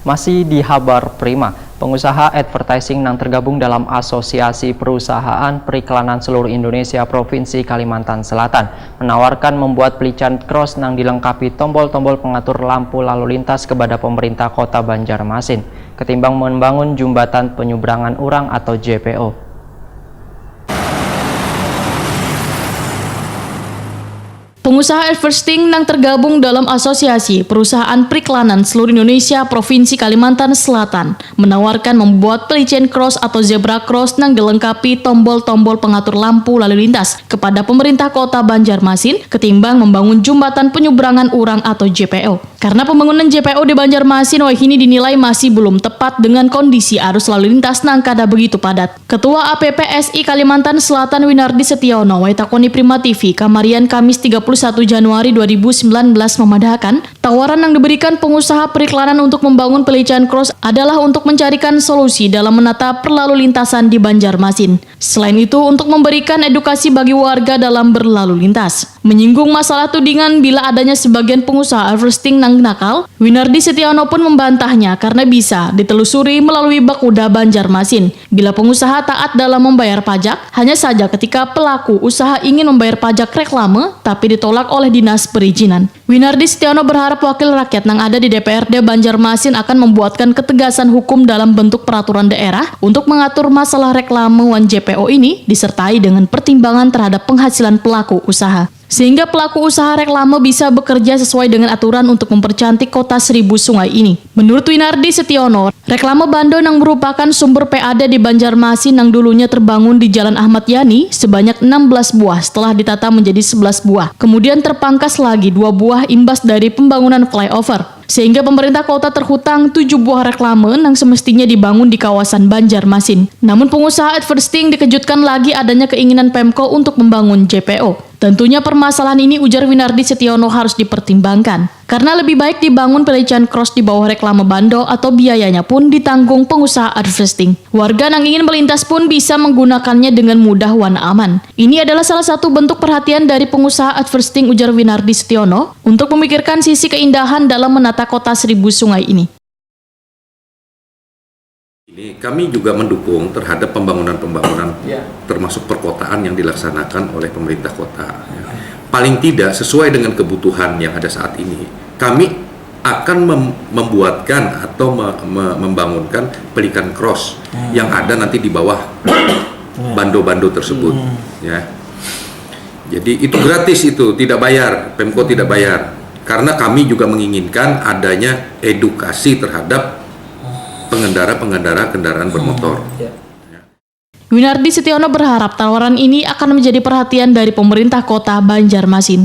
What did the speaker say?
Masih di Habar Prima, pengusaha advertising yang tergabung dalam Asosiasi Perusahaan Periklanan Seluruh Indonesia Provinsi Kalimantan Selatan menawarkan membuat pelican cross yang dilengkapi tombol-tombol pengatur lampu lalu lintas kepada pemerintah Kota Banjarmasin ketimbang membangun jembatan penyeberangan orang atau JPO. Pengusaha advertising yang tergabung dalam Asosiasi Perusahaan Periklanan Seluruh Indonesia Provinsi Kalimantan Selatan menawarkan membuat pelicin cross atau zebra cross yang dilengkapi tombol-tombol pengatur lampu lalu lintas kepada pemerintah Kota Banjarmasin ketimbang membangun jembatan penyeberangan orang atau JPO. Karena pembangunan JPO di Banjarmasin ini dinilai masih belum tepat dengan kondisi arus lalu lintas yang kada begitu padat. Ketua APPSI Kalimantan Selatan Winardi Setiono takoni Prima TV Kamarian Kamis 31 Januari 2019 memadahkan tawaran yang diberikan pengusaha periklanan untuk membangun pelican cross adalah untuk mencarikan solusi dalam menata perlalu lintasan di Banjarmasin. Selain itu untuk memberikan edukasi bagi warga dalam berlalu lintas. Menyinggung masalah tudingan bila adanya sebagian pengusaha advertising yang nakal, Winardi Setiono pun membantahnya karena bisa ditelusuri melalui Bakuda Banjarmasin. Bila pengusaha taat dalam membayar pajak, hanya saja ketika pelaku usaha ingin membayar pajak reklame tapi ditolak oleh Dinas Perizinan. Winardi Setiono berharap wakil rakyat yang ada di DPRD Banjarmasin akan membuatkan ketegasan hukum dalam bentuk peraturan daerah untuk mengatur masalah reklame JPO ini disertai dengan pertimbangan terhadap penghasilan pelaku usaha. Sehingga pelaku usaha reklame bisa bekerja sesuai dengan aturan untuk mempercantik kota Seribu Sungai ini. Menurut Winardi Setiono, reklame Bando yang merupakan sumber PAD di Banjarmasin yang dulunya terbangun di Jalan Ahmad Yani sebanyak 16 buah setelah ditata menjadi 11 buah. Kemudian terpangkas lagi 2 buah imbas dari pembangunan flyover. Sehingga pemerintah kota terhutang 7 buah reklame yang semestinya dibangun di kawasan Banjarmasin. Namun pengusaha advertising dikejutkan lagi adanya keinginan Pemko untuk membangun JPO. Tentunya permasalahan ini ujar Winardi Setiono harus dipertimbangkan. Karena lebih baik dibangun pelican cross di bawah reklame Bando atau biayanya pun ditanggung pengusaha advertising. Warga yang ingin melintas pun bisa menggunakannya dengan mudah wan aman. Ini adalah salah satu bentuk perhatian dari pengusaha advertising ujar Winardi Setiono untuk memikirkan sisi keindahan dalam menata kota Seribu Sungai ini. Kami juga mendukung terhadap pembangunan-pembangunan termasuk perkotaan yang dilaksanakan oleh pemerintah kota. Paling tidak sesuai dengan kebutuhan yang ada saat ini, kami akan membuatkan atau membangunkan pelikan cross yang ada nanti di bawah bando-bando tersebut. Ya. Jadi itu gratis, itu tidak bayar, Pemko tidak bayar. Karena kami juga menginginkan adanya edukasi terhadap pengendara kendaraan bermotor. Winardi Setiono berharap tawaran ini akan menjadi perhatian dari pemerintah kota Banjarmasin.